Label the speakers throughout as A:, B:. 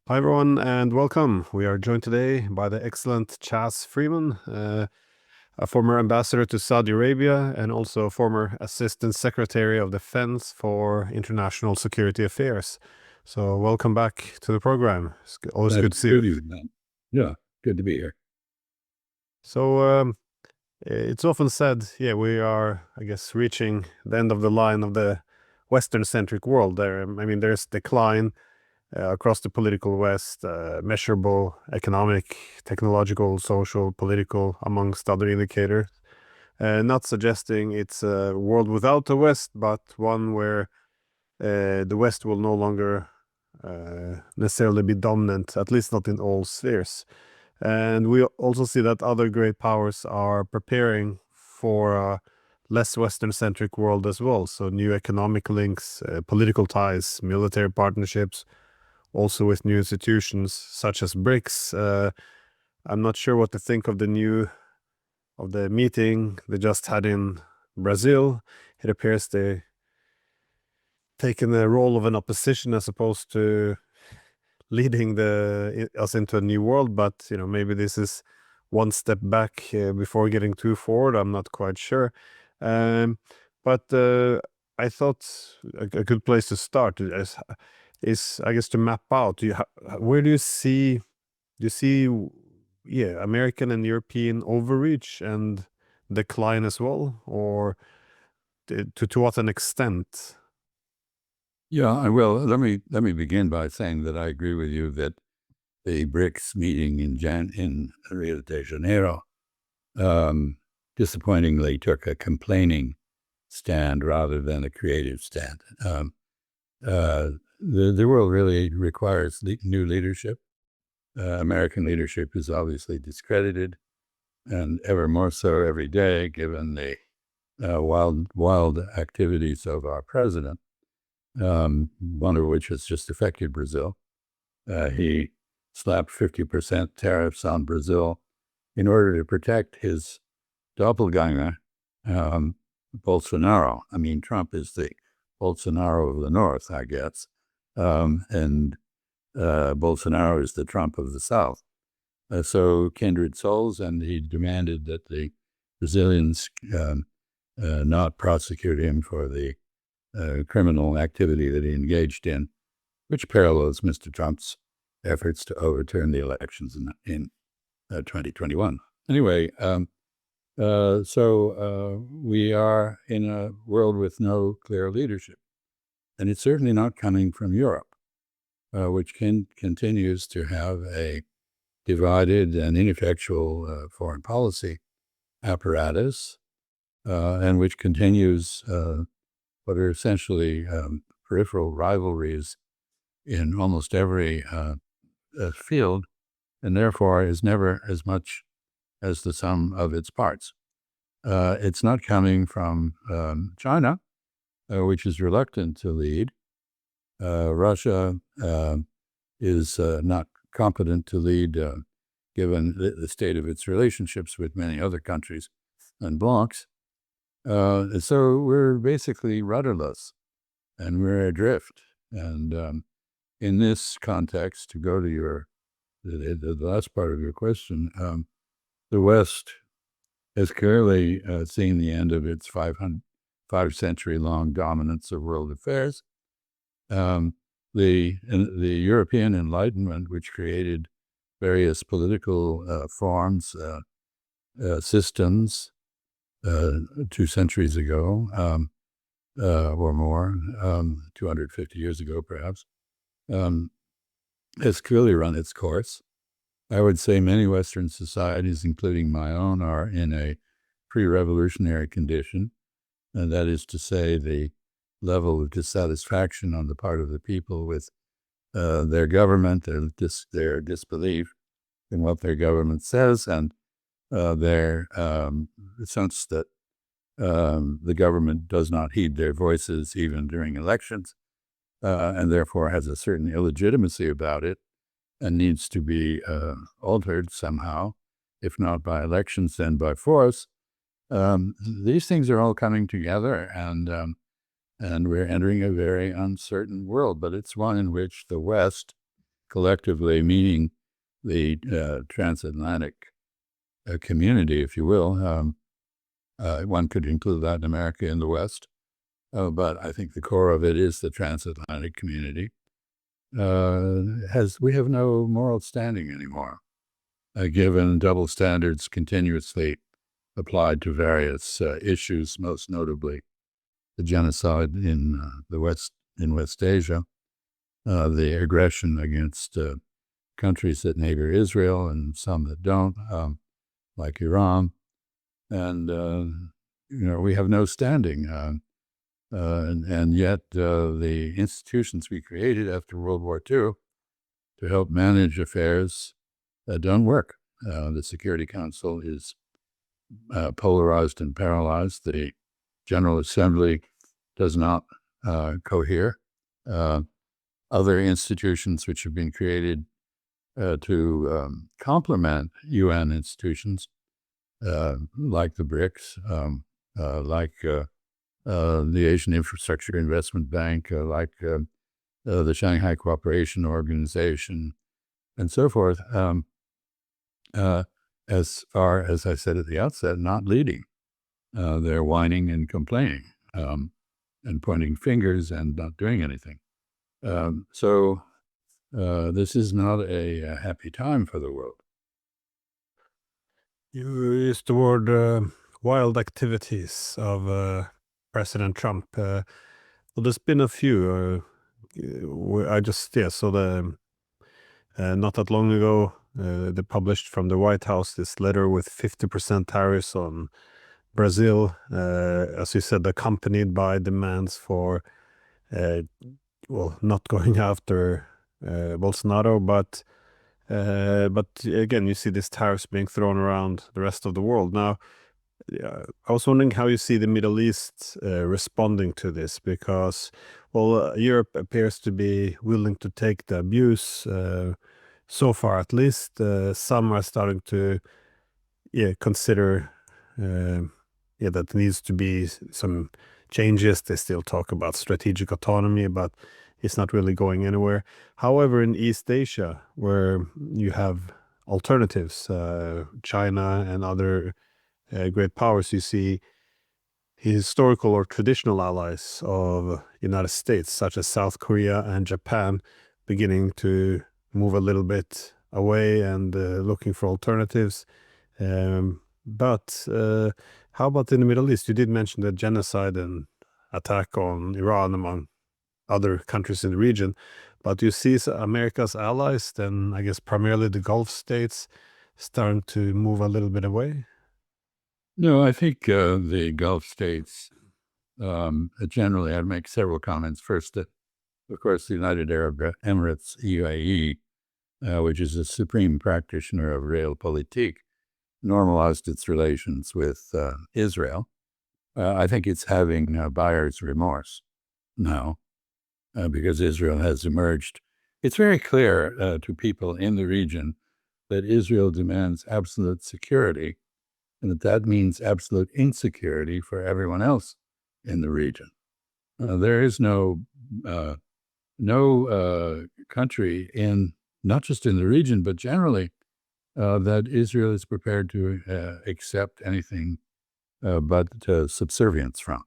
A: Hi everyone and welcome. We are joined today by the excellent Chas Freeman, a former ambassador to Saudi Arabia and also former Assistant Secretary of Defense for International Security Affairs. So welcome back to the program. It's always good to see you.
B: Yeah, good to be here.
A: So it's often said, we are, I guess, reaching the end of the line of the Western-centric world. There's decline across the political West, measurable economic, technological, social, political, amongst other indicators. Not suggesting it's a world without the West, but one where the West will no longer necessarily be dominant, at least not in all spheres. And we also see that other great powers are preparing for a less Western-centric world as well. So new economic links, political ties, military partnerships, also with new institutions such as BRICS. I'm not sure what to think of the meeting they just had in Brazil. It appears they taken the role of an opposition as opposed to leading us into a new world. But maybe this is one step back before getting too forward. I'm not quite sure. But I thought a good place to start is I guess to map out. Where do you see American and European overreach and decline as well, or to what an extent?
B: Yeah, well, let me begin by saying that I agree with you that the BRICS meeting in Rio de Janeiro disappointingly took a complaining stand rather than a creative stand. The world really requires new leadership. American leadership is obviously discredited, and ever more so every day, given the wild activities of our president, one of which has just affected Brazil. He slapped 50% tariffs on Brazil in order to protect his doppelganger, Bolsonaro. I mean, Trump is the Bolsonaro of the North, I guess, and Bolsonaro is the Trump of the South. So kindred souls, and he demanded that the Brazilians not prosecute him for the criminal activity that he engaged in, which parallels Mr. Trump's efforts to overturn the elections in 2021. Anyway, so we are in a world with no clear leadership, and it's certainly not coming from Europe, which continues to have a divided and ineffectual foreign policy apparatus, and which continues what are essentially peripheral rivalries in almost every field, and therefore is never as much as the sum of its parts. It's not coming from China, which is reluctant to lead. Russia is not competent to lead, given the state of its relationships with many other countries and blocs. So we're basically rudderless, and we're adrift. And in this context, to go to the last part of your question, the West has clearly seen the end of its 5-century-long dominance of world affairs. The European Enlightenment, which created various political forms, systems 2 centuries ago, or more, 250 years ago perhaps, has clearly run its course. I would say many Western societies, including my own, are in a pre-revolutionary condition, and that is to say the level of dissatisfaction on the part of the people with their government, their disbelief in what their government says, and their sense that the government does not heed their voices even during elections, and therefore has a certain illegitimacy about it and needs to be altered somehow, if not by elections, then by force. These things are all coming together, and we're entering a very uncertain world, but it's one in which the West collectively, meaning the transatlantic community, if you will. One could include Latin America in the West, but I think the core of it is the transatlantic community. We have no moral standing anymore, given double standards continuously applied to various issues, most notably the genocide in West Asia, the aggression against countries that neighbor Israel and some that don't, like Iran, and we have no standing. And yet the institutions we created after World War II to help manage affairs don't work. The Security Council is polarized and paralyzed. The General Assembly does not cohere. Other institutions which have been created to complement UN institutions, like the BRICS, like the Asian Infrastructure Investment Bank, like the Shanghai Cooperation Organization, and so forth, are, as I said at the outset, not leading. They're whining and complaining and pointing fingers and not doing anything. So this is not a happy time for the world.
A: You used the word wild activities of President Trump. Well, there's been a few. I just saw the not that long ago they published from the White House this letter with 50% tariffs on Brazil, as you said, accompanied by demands for not going after Bolsonaro, but again, you see these tariffs being thrown around the rest of the world. Now, I was wondering how you see the Middle East responding to this, because, Europe appears to be willing to take the abuse, so far at least. Some are starting to consider that there needs to be some changes. They still talk about strategic autonomy, but it's not really going anywhere. However, in East Asia, where you have alternatives, China and other great powers, you see historical or traditional allies of United States, such as South Korea and Japan, beginning to move a little bit away and looking for alternatives. But how about in the Middle East? You did mention the genocide and attack on Iran, among other countries in the region. But you see America's allies, then I guess primarily the Gulf states, starting to move a little bit away?
B: No, I think the Gulf states, generally, I'd make several comments. First, that, of course, the United Arab Emirates, UAE, which is a supreme practitioner of realpolitik, normalized its relations with Israel. I think it's having buyer's remorse now, because Israel has emerged. It's very clear to people in the region that Israel demands absolute security, and that means absolute insecurity for everyone else in the region. There is no country not just in the region, but generally, that Israel is prepared to accept anything but subservience from.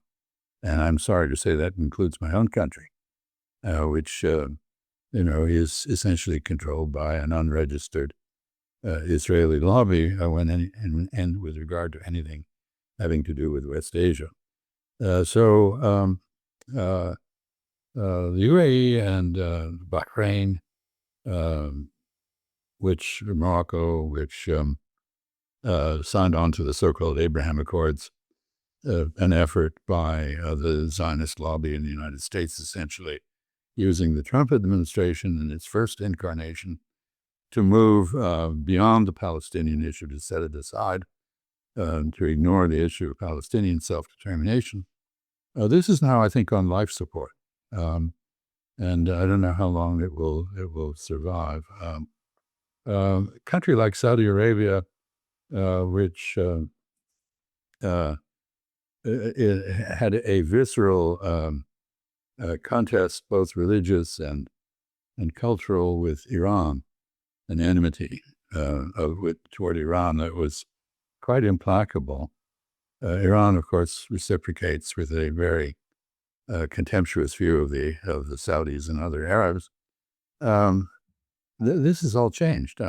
B: And I'm sorry to say that includes my own country, which is essentially controlled by an unregistered Israeli lobby and with regard to anything having to do with West Asia. So the UAE and Bahrain, Morocco, which signed on to the so-called Abraham Accords, an effort by the Zionist lobby in the United States, essentially using the Trump administration in its first incarnation to move beyond the Palestinian issue, to set it aside, to ignore the issue of Palestinian self-determination. This is now, I think, on life support, and I don't know how long it will survive. A country like Saudi Arabia, which it had a visceral contest, both religious and and cultural with Iran, an enmity toward Iran that was quite implacable. Iran, of course, reciprocates with a very contemptuous view of the Saudis and other Arabs. This has all changed.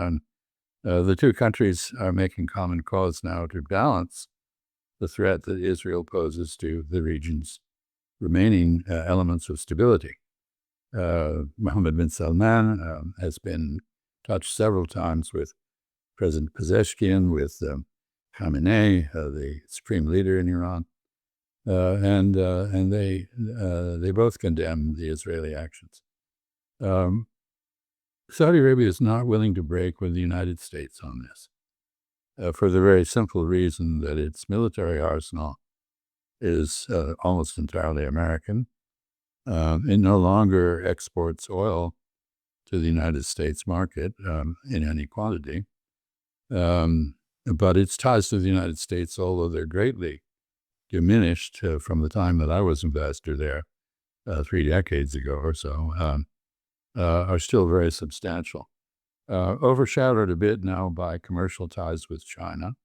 B: The two countries are making common cause now to balance the threat that Israel poses to the region's remaining elements of stability. Mohammed bin Salman has been touched several times with President Pezeshkian, with Khamenei, the supreme leader in Iran, and they both condemn the Israeli actions. Saudi Arabia is not willing to break with the United States on this, for the very simple reason that its military arsenal is almost entirely American. It no longer exports oil to the United States market in any quantity. But its ties to the United States, although they're greatly diminished from the time that I was ambassador there 3 decades ago or so, are still very substantial. Overshadowed a bit now by commercial ties with China.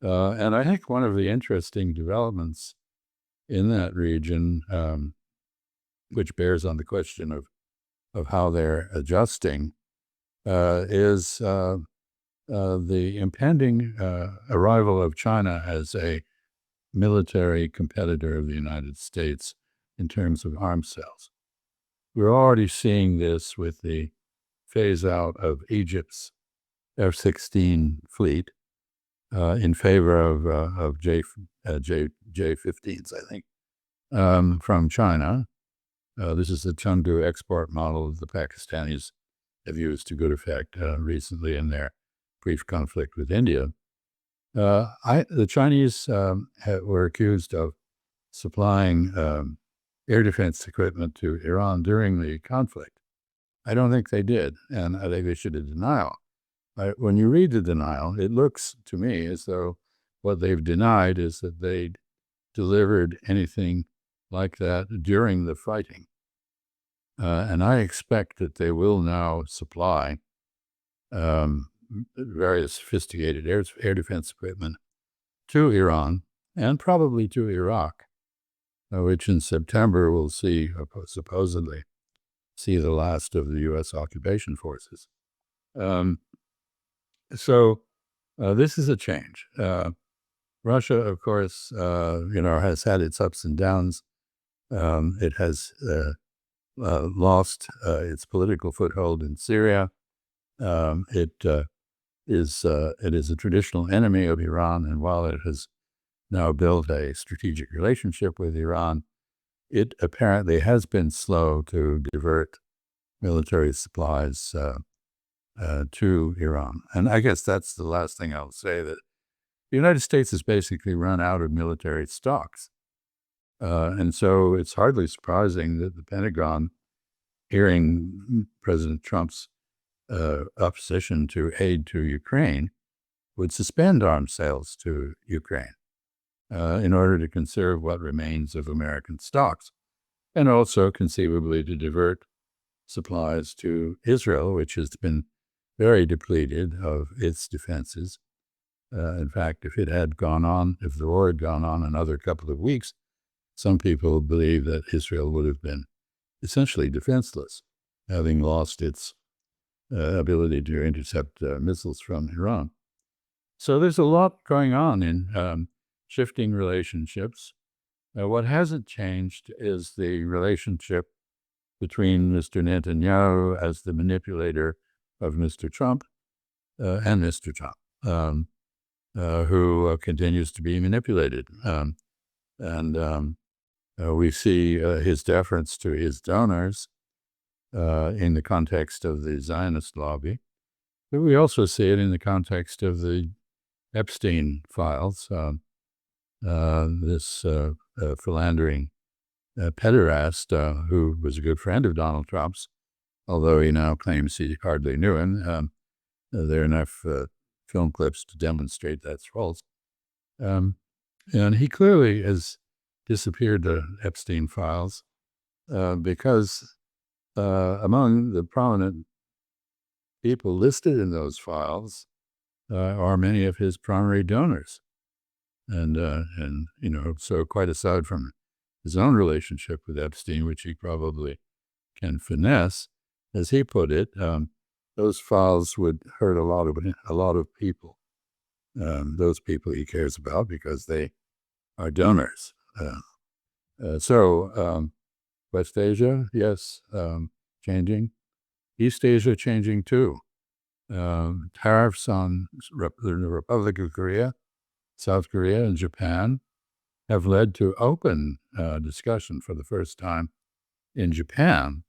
B: And I think one of the interesting developments in that region, which bears on the question of how they're adjusting, is the impending arrival of China as a military competitor of the United States in terms of arms sales. We're already seeing this with the phase out of Egypt's F-16 fleet in favor of J-15s, I think, from China. This is the Chengdu export model that the Pakistanis have used to good effect recently in their brief conflict with India. The Chinese were accused of supplying air defense equipment to Iran during the conflict. I don't think they did, and I think they issued a denial. When you read the denial, it looks to me as though what they've denied is that they delivered anything like that during the fighting. And I expect that they will now supply very sophisticated air defense equipment to Iran and probably to Iraq, which in September will supposedly see the last of the U.S. occupation forces. So this is a change. Russia, of course, has had its ups and downs. It has lost its political foothold in Syria. It is a traditional enemy of Iran, and while it has now built a strategic relationship with Iran, it apparently has been slow to divert military supplies to Iran. And I guess that's the last thing I'll say, that the United States has basically run out of military stocks. And so it's hardly surprising that the Pentagon, hearing President Trump's opposition to aid to Ukraine, would suspend arms sales to Ukraine in order to conserve what remains of American stocks, and also conceivably to divert supplies to Israel, which has been very depleted of its defenses. In fact, if the war had gone on another couple of weeks, some people believe that Israel would have been essentially defenseless, having lost its ability to intercept missiles from Iran. So there's a lot going on in shifting relationships. What hasn't changed is the relationship between Mr. Netanyahu as the manipulator of Mr. Trump and Mr. Trump, who continues to be manipulated. We see his deference to his donors in the context of the Zionist lobby, but we also see it in the context of the Epstein files, this philandering pederast who was a good friend of Donald Trump's, although he now claims he hardly knew him. There are enough film clips to demonstrate that's false. And he clearly has disappeared the Epstein files because among the prominent people listed in those files are many of his primary donors. And so quite aside from his own relationship with Epstein, which he probably can finesse, as he put it, those files would hurt a lot of people, those people he cares about, because they are donors. So West Asia, yes, changing. East Asia changing too. Tariffs on the Republic of Korea, South Korea, and Japan have led to open discussion for the first time in Japan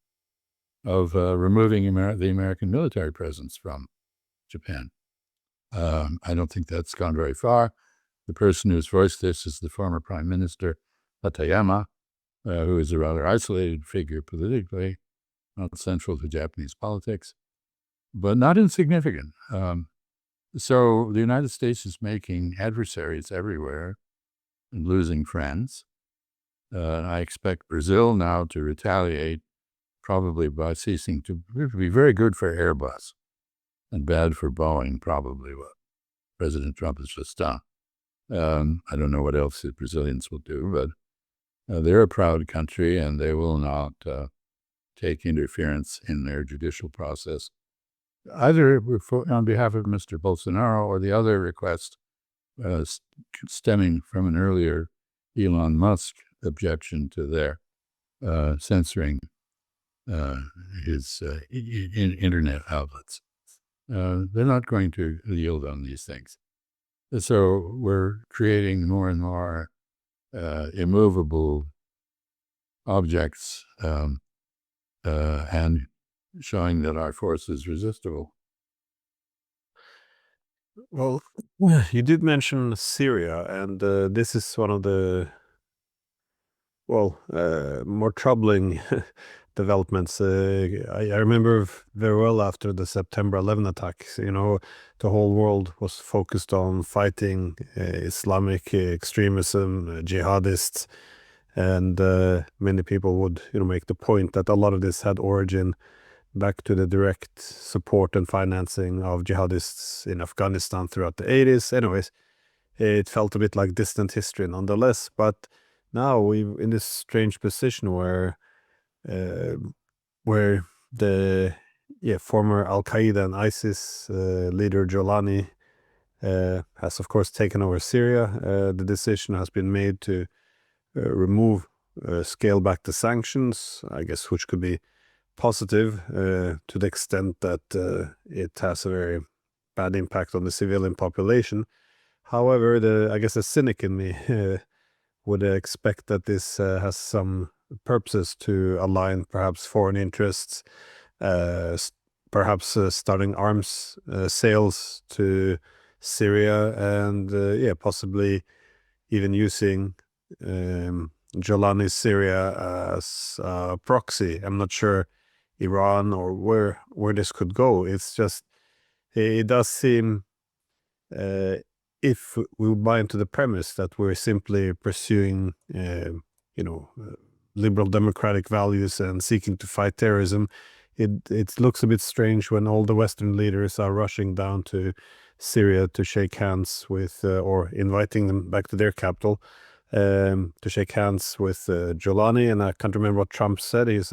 B: of removing the American military presence from Japan. I don't think that's gone very far. The person who's voiced this is the former Prime Minister Hatayama, who is a rather isolated figure politically, not central to Japanese politics, but not insignificant. So the United States is making adversaries everywhere and losing friends. I expect Brazil now to retaliate, probably by ceasing to be very good for Airbus and bad for Boeing, probably what President Trump has just done. I don't know what else the Brazilians will do, but they're a proud country and they will not take interference in their judicial process, either on behalf of Mr. Bolsonaro or the other request stemming from an earlier Elon Musk objection to their censoring his internet outlets. They're not going to yield on these things. So we're creating more and more immovable objects and showing that our force is resistible.
A: Well, you did mention Syria, and this is one of the more troubling developments. I remember very well after the September 11 attacks, the whole world was focused on fighting Islamic extremism, jihadists, and many people would, make the point that a lot of this had origin back to the direct support and financing of jihadists in Afghanistan throughout the 80s. Anyways, it felt a bit like distant history nonetheless, but now we're in this strange position where the former Al-Qaeda and ISIS leader Jolani has of course taken over Syria. The decision has been made to scale back the sanctions, I guess, which could be positive to the extent that it has a very bad impact on the civilian population. However, I guess the cynic in me would expect that this has some purposes to align perhaps foreign interests, perhaps starting arms sales to Syria, and possibly even using Jolani's Syria as a proxy. I'm not sure Iran or where this could go. It's just, it does seem, if we buy into the premise that we're simply pursuing, liberal democratic values and seeking to fight terrorism, it looks a bit strange when all the Western leaders are rushing down to Syria to shake hands with, or inviting them back to their capital, to shake hands with Jolani. And I can't remember what Trump said. He's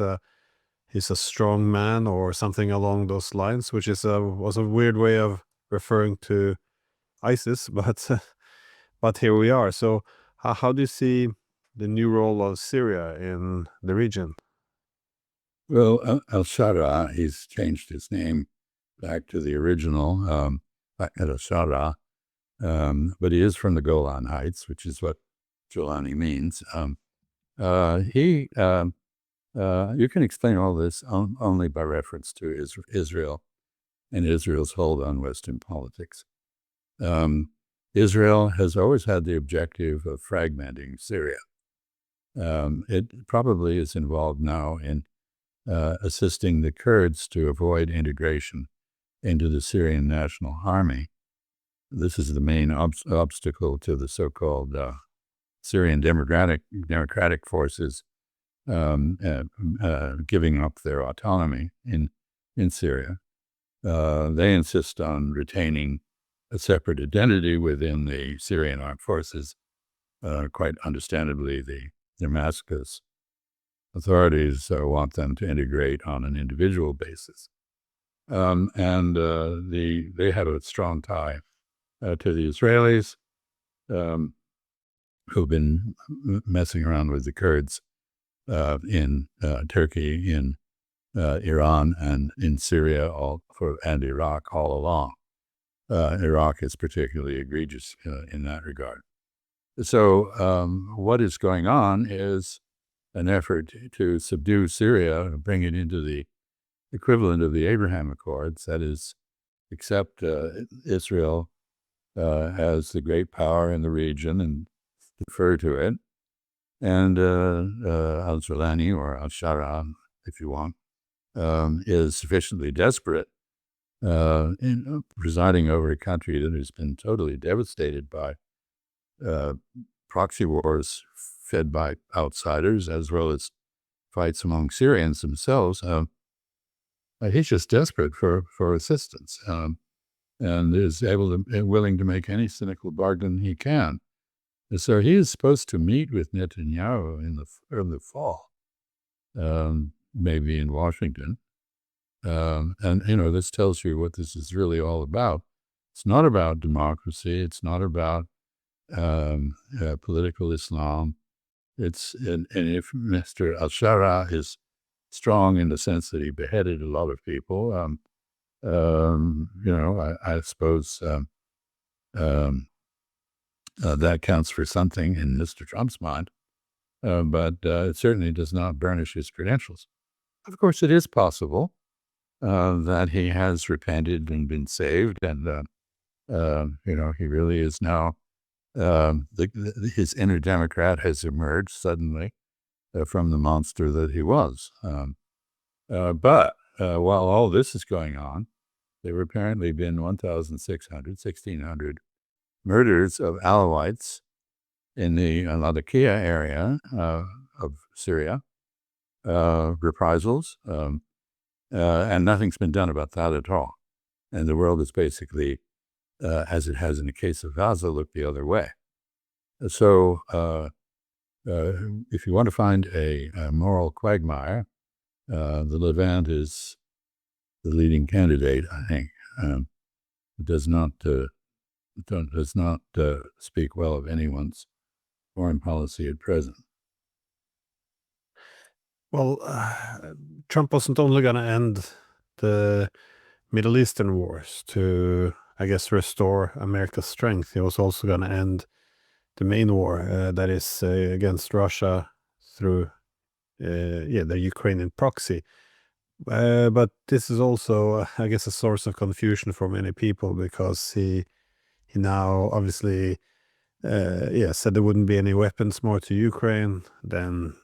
A: a strong man or something along those lines, which was a weird way of referring to ISIS, but here we are. So how do you see the new role of Syria in the region?
B: Well, al-Shara, he's changed his name back to the original, al-Shara, but he is from the Golan Heights, which is what Jolani means. You can explain all this only by reference to Israel and Israel's hold on Western politics. Israel has always had the objective of fragmenting Syria. It probably is involved now in assisting the Kurds to avoid integration into the Syrian National Army. This is the main obstacle to the so-called Syrian democratic forces giving up their autonomy in Syria. They insist on retaining a separate identity within the Syrian armed forces. Quite understandably, the Damascus authorities want them to integrate on an individual basis. And they have a strong tie to the Israelis, who've been messing around with the Kurds in Turkey, in Iran, and in Syria and Iraq all along. Iraq is particularly egregious in that regard. So what is going on is an effort to subdue Syria and bring it into the equivalent of the Abraham Accords, that is, accept Israel as the great power in the region and defer to it. And al-Jilani, or al-Shara, if you want, is sufficiently desperate in presiding over a country that has been totally devastated by proxy wars fed by outsiders, as well as fights among Syrians themselves. He's just desperate for assistance, and is willing to make any cynical bargain he can. And so he is supposed to meet with Netanyahu in the early fall, maybe in Washington. And, this tells you what this is really all about. It's not about democracy. It's not about political Islam. And if Mr. al-Shara is strong in the sense that he beheaded a lot of people, I suppose that counts for something in Mr. Trump's mind, but it certainly does not burnish his credentials. Of course, it is possible that he has repented and been saved, and he really is now his inner Democrat has emerged suddenly from the monster that he was. But while all this is going on, there have apparently been 1,600 murders of Alawites in the Latakia area of Syria, reprisals, and nothing's been done about that at all. And the world is basically, as it has in the case of Gaza, looked the other way. So if you want to find a moral quagmire, the Levant is the leading candidate, I think. It does not speak well of anyone's foreign policy at present.
A: Well, Trump wasn't only going to end the Middle Eastern wars to, I guess, restore America's strength. He was also going to end the main war, that is against Russia through the Ukrainian proxy. But this is also, I guess, a source of confusion for many people, because he now obviously said there wouldn't be any weapons more to Ukraine. Then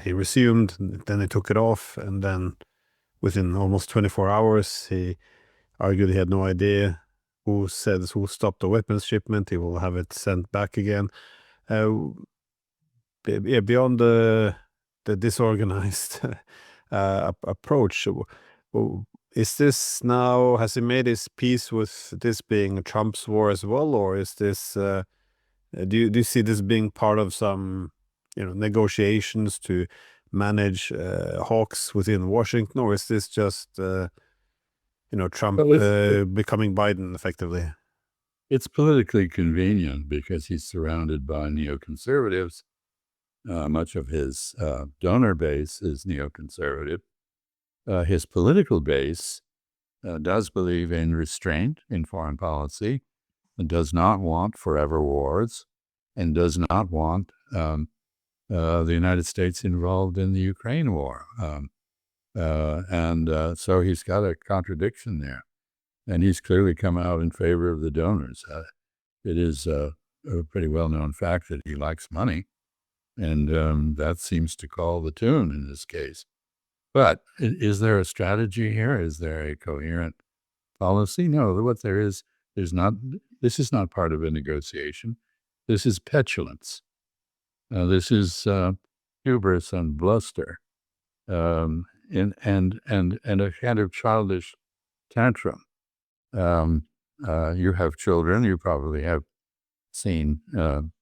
A: he resumed, then he took it off, and then within almost 24 hours he argued he had no idea who stopped the weapons shipment. He will have it sent back again. Beyond the disorganized approach, is this now, has he made his peace with this being Trump's war as well, or is this do you see this being part of some negotiations to manage hawks within Washington, or is this just Trump becoming Biden effectively?
B: It's politically convenient because he's surrounded by neoconservatives. Much of his donor base is neoconservative. His political base does believe in restraint in foreign policy, and does not want forever wars, and does not want the United States involved in the Ukraine war. So he's got a contradiction there. And he's clearly come out in favor of the donors. It is a pretty well-known fact that he likes money, and that seems to call the tune in this case. But is there a strategy here? Is there a coherent policy? No, what there is, there's not. This is not part of a negotiation. This is petulance. This is, hubris and bluster, and a kind of childish tantrum. You have children. You probably have seen them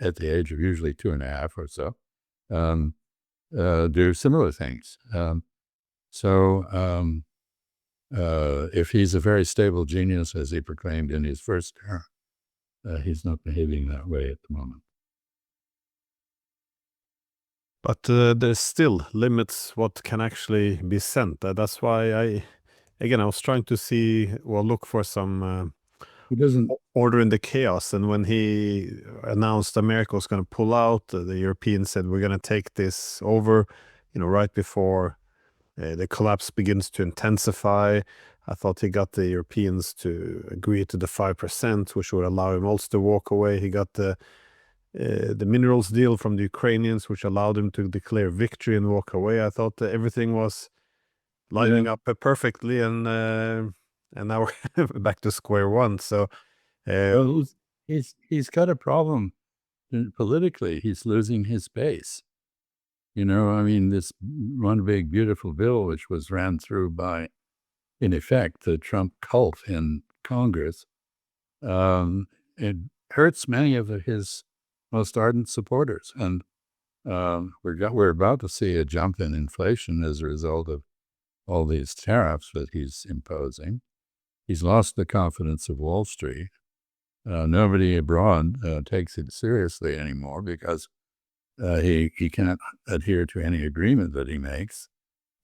B: at the age of usually 2.5 or so do similar things. If he's a very stable genius, as he proclaimed in his first term, he's not behaving that way at the moment.
A: But there's still limits what can actually be sent. That's why I was trying to see or look for some
B: He doesn't.
A: order in the chaos. And when he announced America was going to pull out, the Europeans said, we're going to take this over, right before the collapse begins to intensify. I thought he got the Europeans to agree to the 5%, which would allow him also to walk away. He got the minerals deal from the Ukrainians, which allowed him to declare victory and walk away. I thought that everything was lining up perfectly, and now we're back to square one. So
B: Well, he's got a problem politically. He's losing his base. This one big beautiful bill, which was ran through by, in effect, the Trump cult in Congress, it hurts many of his most ardent supporters. And we're about to see a jump in inflation as a result of all these tariffs that he's imposing. He's lost the confidence of Wall Street. Nobody abroad takes it seriously anymore because he can't adhere to any agreement that he makes.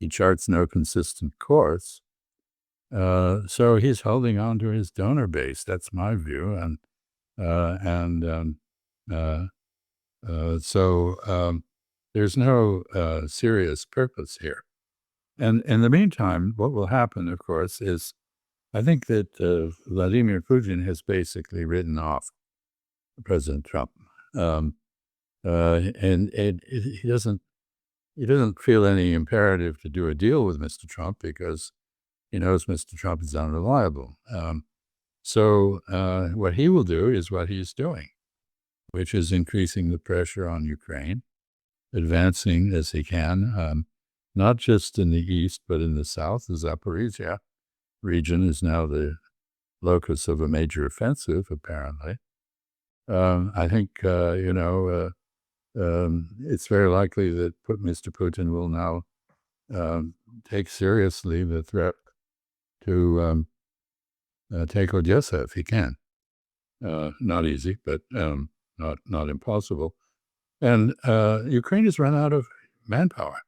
B: He charts no consistent course. So he's holding on to his donor base. That's my view. So there's no serious purpose here. And in the meantime, what will happen, of course, is I think that Vladimir Putin has basically written off President Trump. And he doesn't feel any imperative to do a deal with Mr. Trump because he knows Mr. Trump is unreliable. So what he will do is what he's doing, which is increasing the pressure on Ukraine, advancing as he can, not just in the east, but in the south. The Zaporizhia region is now the locus of a major offensive, apparently. I think, it's very likely that Mr. Putin will now take seriously the threat to take Odessa if he can. Not easy, but not impossible. And Ukraine has run out of manpower.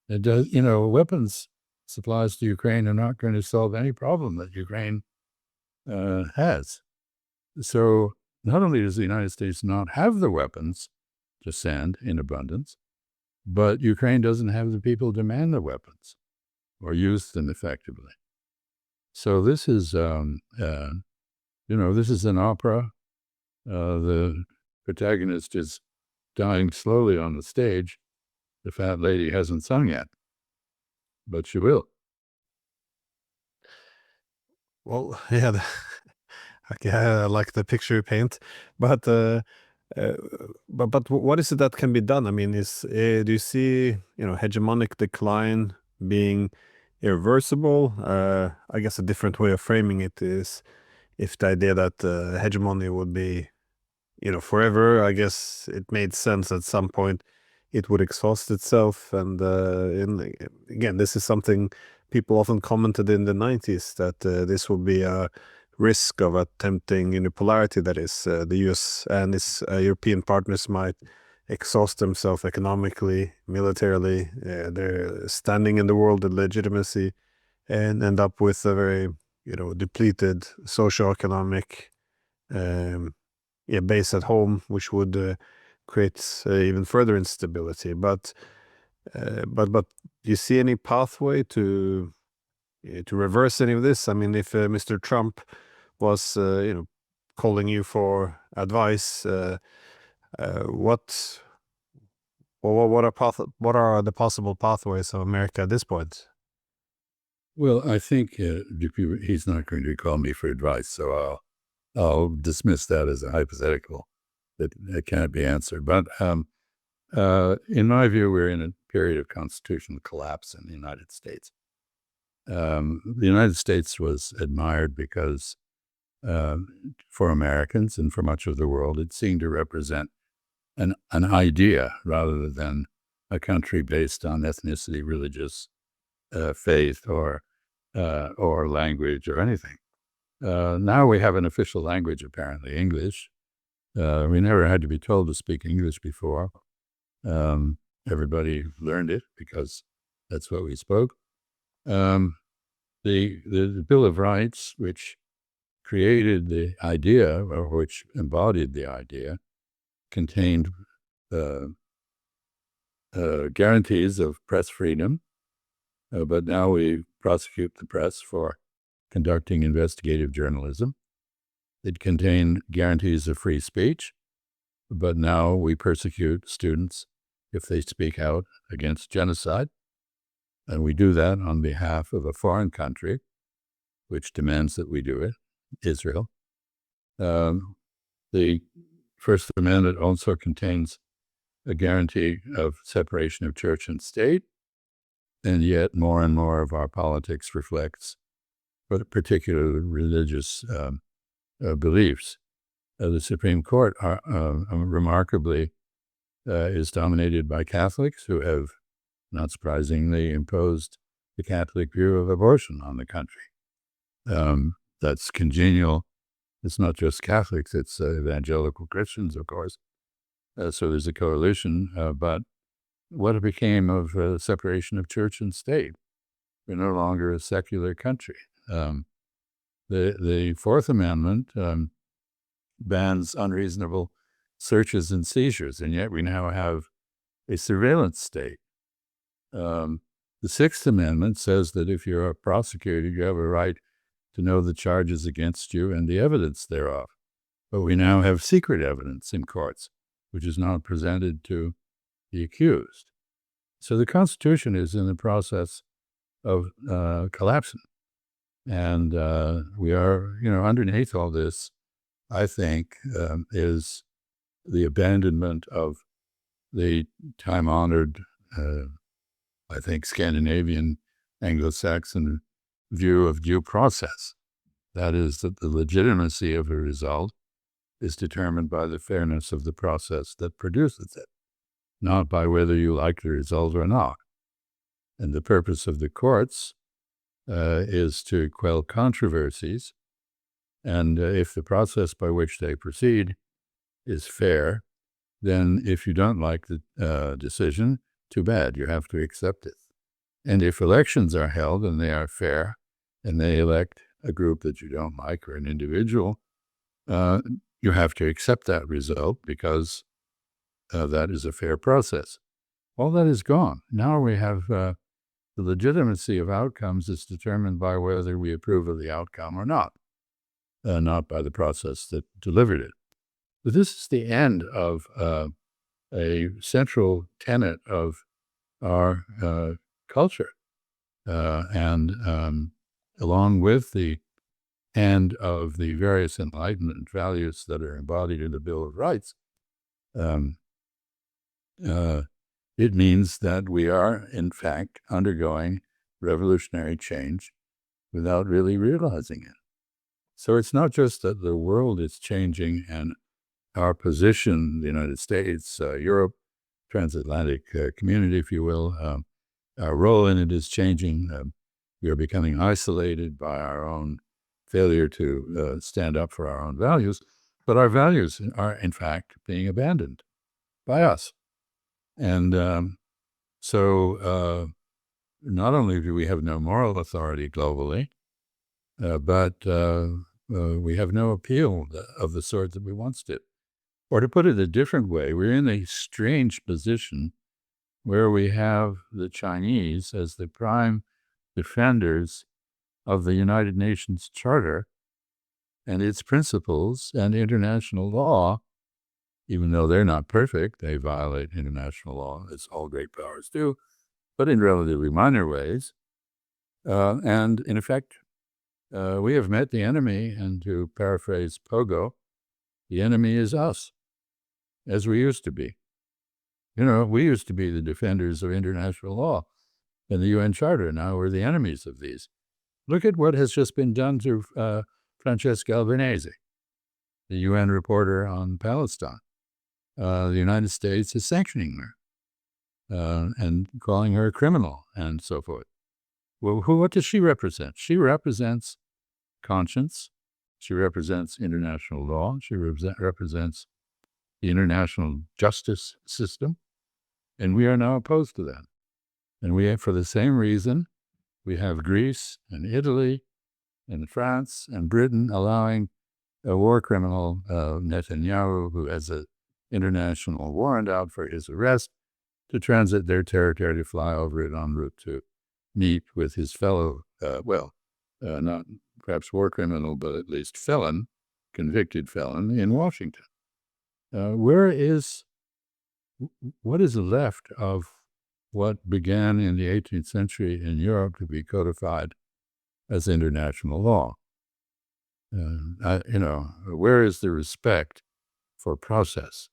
B: It does, weapons supplies to Ukraine are not going to solve any problem that Ukraine has. So not only does the United States not have the weapons to send in abundance, but Ukraine doesn't have the people to man the weapons or use them effectively. So this is, this is an opera. The protagonist is dying slowly on the stage. The fat lady hasn't sung yet, but she will.
A: Well, yeah, okay, I like the picture you paint, but what is it that can be done? I mean, do you see hegemonic decline being irreversible? I guess a different way of framing it is if the idea that hegemony would be forever. I guess it made sense at some point it would exhaust itself, and again, this is something people often commented in the 90s that this would be a risk of attempting unipolarity, that is the US and its European partners might exhaust themselves economically, militarily, their standing in the world, the legitimacy, and end up with a very depleted socioeconomic base at home, which would create even further instability. But do you see any pathway to reverse any of this? I mean, if Mr. Trump was calling you for advice, what are the possible pathways of America at this point?
B: Well, I think he's not going to call me for advice, so I'll dismiss that as a hypothetical that can't be answered. But In my view, we're in a period of constitutional collapse in the United States. The United States was admired because for Americans and for much of the world, it seemed to represent an idea rather than a country based on ethnicity, religious faith, or language or anything. Now we have an official language, apparently English. We never had to be told to speak English before. Everybody learned it because that's what we spoke. The Bill of Rights, which created the idea, or which embodied the idea, contained guarantees of press freedom, but now we prosecute the press for conducting investigative journalism. It contained guarantees of free speech, but now we persecute students if they speak out against genocide. And we do that on behalf of a foreign country, which demands that we do it, Israel. The First Amendment also contains a guarantee of separation of church and state, and yet more and more of our politics reflects particular religious beliefs. The Supreme Court remarkably is dominated by Catholics who have, not surprisingly, imposed the Catholic view of abortion on the country. That's congenial. It's not just Catholics, it's evangelical Christians, of course. So there's a coalition, but what became of separation of church and state? We're no longer a secular country. The Fourth Amendment bans unreasonable searches and seizures, and yet we now have a surveillance state. The Sixth Amendment says that if you're a prosecutor, you have a right to know the charges against you and the evidence thereof. But we now have secret evidence in courts, which is not presented to the accused. So the Constitution is in the process of collapsing. And we are, underneath all this, I think, is the abandonment of the time-honored, I think, Scandinavian, Anglo-Saxon view of due process. That is, that the legitimacy of a result is determined by the fairness of the process that produces it, not by whether you like the result or not. And the purpose of the courts is to quell controversies, and if the process by which they proceed is fair, then if you don't like the decision, too bad, you have to accept it. And if elections are held and they are fair, and they elect a group that you don't like or an individual, you have to accept that result because that is a fair process. All that is gone. Now we have the legitimacy of outcomes is determined by whether we approve of the outcome or not by the process that delivered it. But this is the end of a central tenet of our culture. And along with the end of the various Enlightenment values that are embodied in the Bill of Rights, it means that we are, in fact, undergoing revolutionary change without really realizing it. So it's not just that the world is changing and our position, the United States, Europe, transatlantic community, if you will, our role in it is changing. We are becoming isolated by our own failure to stand up for our own values, but our values are, in fact, being abandoned by us. And so not only do we have no moral authority globally, but we have no appeal of the sort that we once did. Or to put it a different way, we're in a strange position where we have the Chinese as the prime defenders of the United Nations Charter and its principles and international law. Even though they're not perfect, they violate international law, as all great powers do, but in relatively minor ways. And in effect, we have met the enemy, and to paraphrase Pogo, the enemy is us, as we used to be. We used to be the defenders of international law and the UN Charter. Now we're the enemies of these. Look at what has just been done to Francesca Albanese, the UN reporter on Palestine. The United States is sanctioning her and calling her a criminal and so forth. Well, what does she represent? She represents conscience. She represents international law. She represents the international justice system. And we are now opposed to that. And for the same reason, we have Greece and Italy and France and Britain allowing a war criminal, Netanyahu, who has an international warrant out for his arrest, to transit their territory, to fly over it en route to meet with his fellow, not perhaps war criminal, but at least convicted felon in Washington. What is left of what began in the 18th century in Europe to be codified as international law? Where is the respect for process?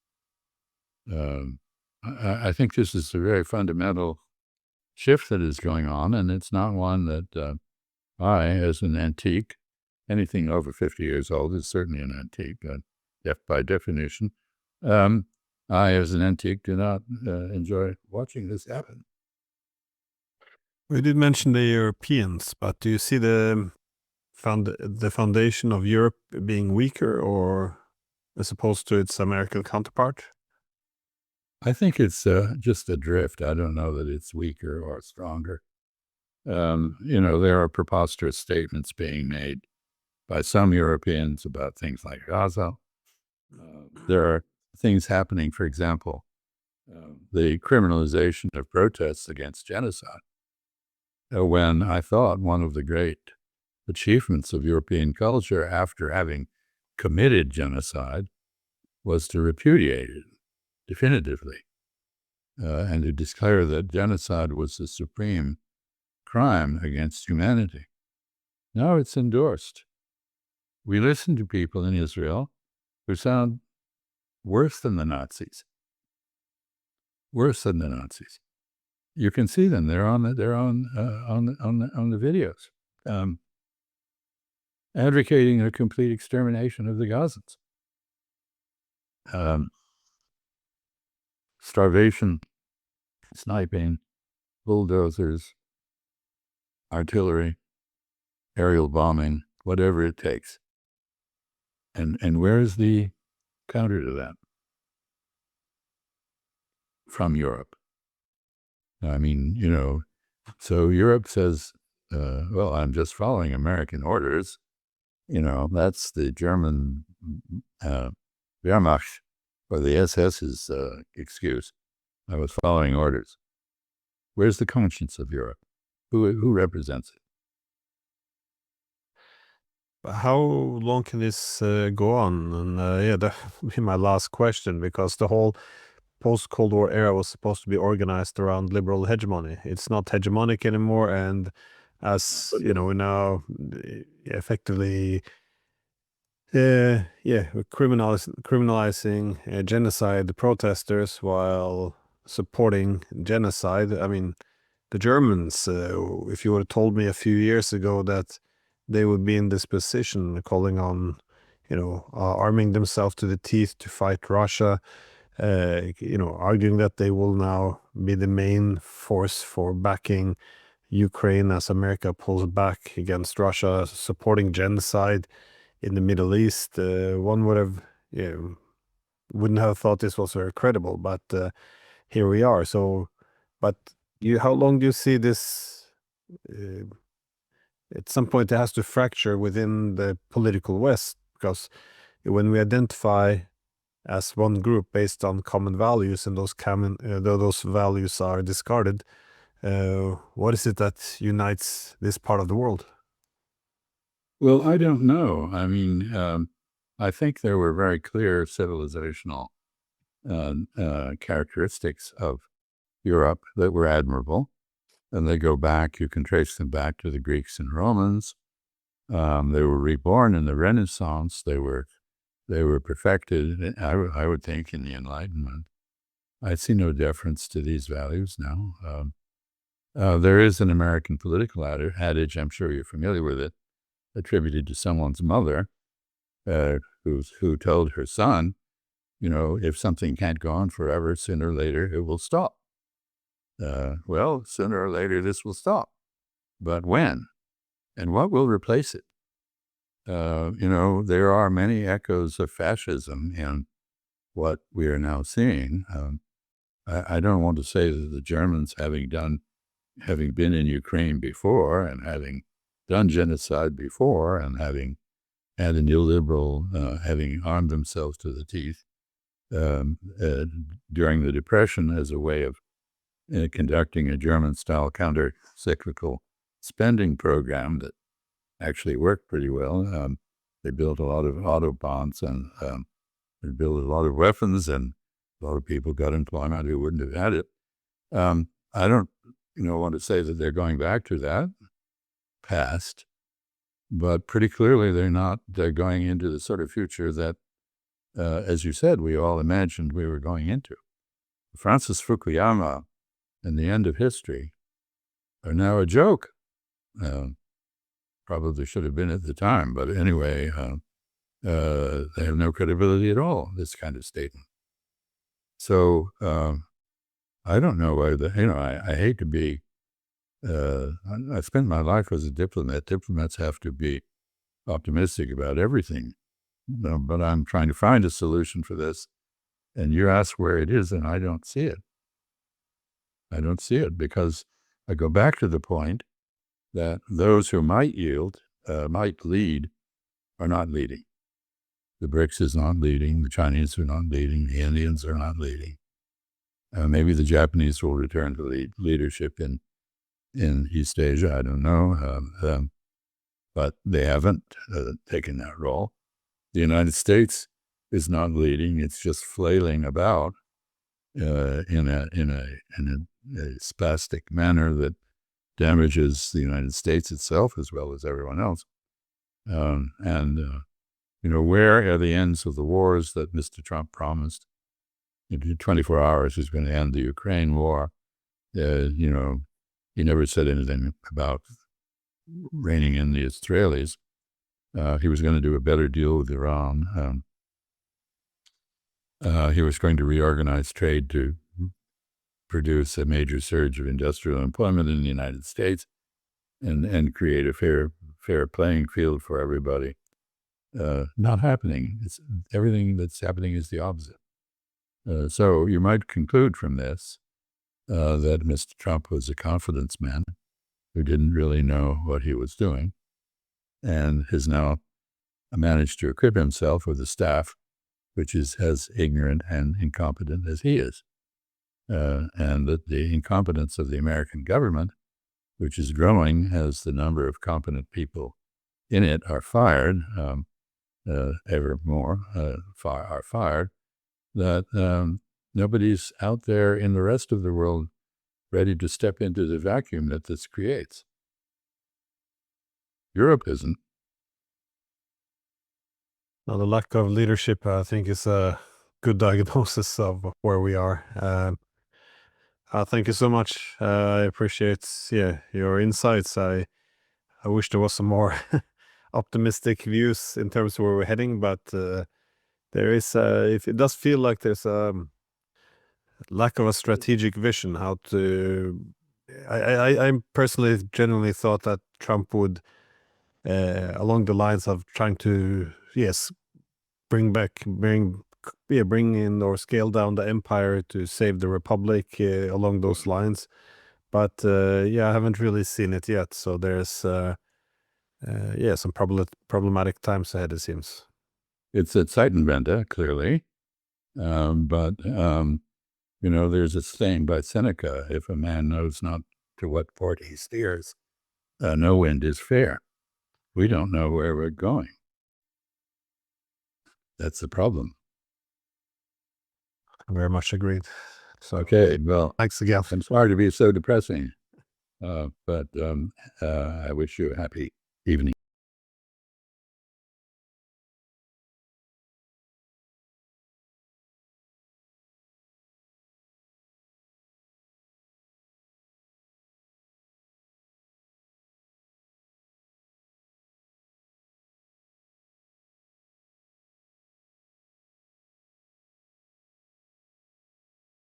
B: I think this is a very fundamental shift that is going on, and it's not one that I, as an antique, anything over 50 years old is certainly an antique, by definition. I, as an antique, do not enjoy watching this happen.
A: We did mention the Europeans, but do you see the foundation of Europe being weaker, or as opposed to its American counterpart?
B: I think it's just a drift. I don't know that it's weaker or stronger. There are preposterous statements being made by some Europeans about things like Gaza. There are things happening, for example, the criminalization of protests against genocide, when I thought one of the great achievements of European culture after having committed genocide was to repudiate it definitively and to declare that genocide was the supreme crime against humanity. Now it's endorsed. We listen to people in Israel who sound worse than the Nazis. Worse than the Nazis. You can see them. They're on the videos, advocating a complete extermination of the Gazans. Starvation, sniping, bulldozers, artillery, aerial bombing, whatever it takes. And where is the counter to that? From Europe. I mean, so Europe says, I'm just following American orders. That's the German Wehrmacht or the SS's excuse. I was following orders. Where's the conscience of Europe? Who represents it?
A: How long can this go on? And that would be my last question, because the whole post-Cold War era was supposed to be organized around liberal hegemony. It's not hegemonic anymore, and as we're now effectively criminalizing genocide protesters while supporting genocide. I mean, the Germans, if you would have told me a few years ago that they would be in this position, calling on, arming themselves to the teeth to fight Russia, arguing that they will now be the main force for backing Ukraine as America pulls back against Russia, supporting genocide in the Middle East, one would have, wouldn't have thought this was very credible, but here we are. So, but how long do you see this? At some point, it has to fracture within the political West, because when we identify as one group based on common values, and those values are discarded, what is it that unites this part of the world?
B: Well, I don't know. I mean, I think there were very clear civilizational characteristics of Europe that were admirable, and they go back. You can trace them back to the Greeks and Romans. They were reborn in the Renaissance. They were perfected, I would think, in the Enlightenment. I see no deference to these values now. There is an American political adage, I'm sure you're familiar with it, attributed to someone's mother, who told her son, if something can't go on forever, sooner or later it will stop. Well, sooner or later this will stop. But when? And what will replace it? There are many echoes of fascism in what we are now seeing. I don't want to say that the Germans, having been in Ukraine before and having done genocide before and having had an illiberal, having armed themselves to the teeth during the Depression as a way of conducting a German-style counter-cyclical spending program that actually worked pretty well. They built a lot of autobahns and they built a lot of weapons, and a lot of people got employment who wouldn't have had it. I don't, want to say that they're going back to that past, but pretty clearly they're not. They're going into the sort of future that, as you said, we all imagined we were going into. Francis Fukuyama and the end of history are now a joke. Probably should have been at the time, but anyway, they have no credibility at all, this kind of statement. So I don't know whether, I hate to be, I spent my life as a diplomat. Diplomats have to be optimistic about everything, but I'm trying to find a solution for this. And you ask where it is, and I don't see it. I don't see it because I go back to the point that those who might yield, might lead, are not leading. The BRICS is not leading. The Chinese are not leading. The Indians are not leading. Maybe the Japanese will return to leadership in East Asia. I don't know. But they haven't taken that role. The United States is not leading. It's just flailing about in a spastic manner that damages the United States itself as well as everyone else. Where are the ends of the wars that Mr. Trump promised? In 24 hours, he's going to end the Ukraine war. He never said anything about reining in the Israelis. He was going to do a better deal with Iran. He was going to reorganize trade to produce a major surge of industrial employment in the United States and create a fair playing field for everybody. Not happening. Everything that's happening is the opposite. So you might conclude from this that Mr. Trump was a confidence man who didn't really know what he was doing and has now managed to equip himself with a staff which is as ignorant and incompetent as he is. And that the incompetence of the American government, which is growing as the number of competent people in it are fired, ever more are fired, that nobody's out there in the rest of the world ready to step into the vacuum that this creates. Europe isn't.
A: Now, the lack of leadership, I think, is a good diagnosis of where we are. Thank you so much. I appreciate your insights. I wish there was some more optimistic views in terms of where we're heading, but there is if it does feel like there's a lack of a strategic vision how to. I personally genuinely thought that Trump would, along the lines of trying to bring in or scale down the empire to save the republic, along those lines. But I haven't really seen it yet. So there's some problematic times ahead, it seems.
B: It's a Zeitenwende, clearly. But there's a saying by Seneca, if a man knows not to what port he steers, no wind is fair. We don't know where we're going. That's the problem.
A: Very much agreed. So,
B: okay, well,
A: thanks again.
B: I'm sorry to be so depressing, but I wish you a happy evening.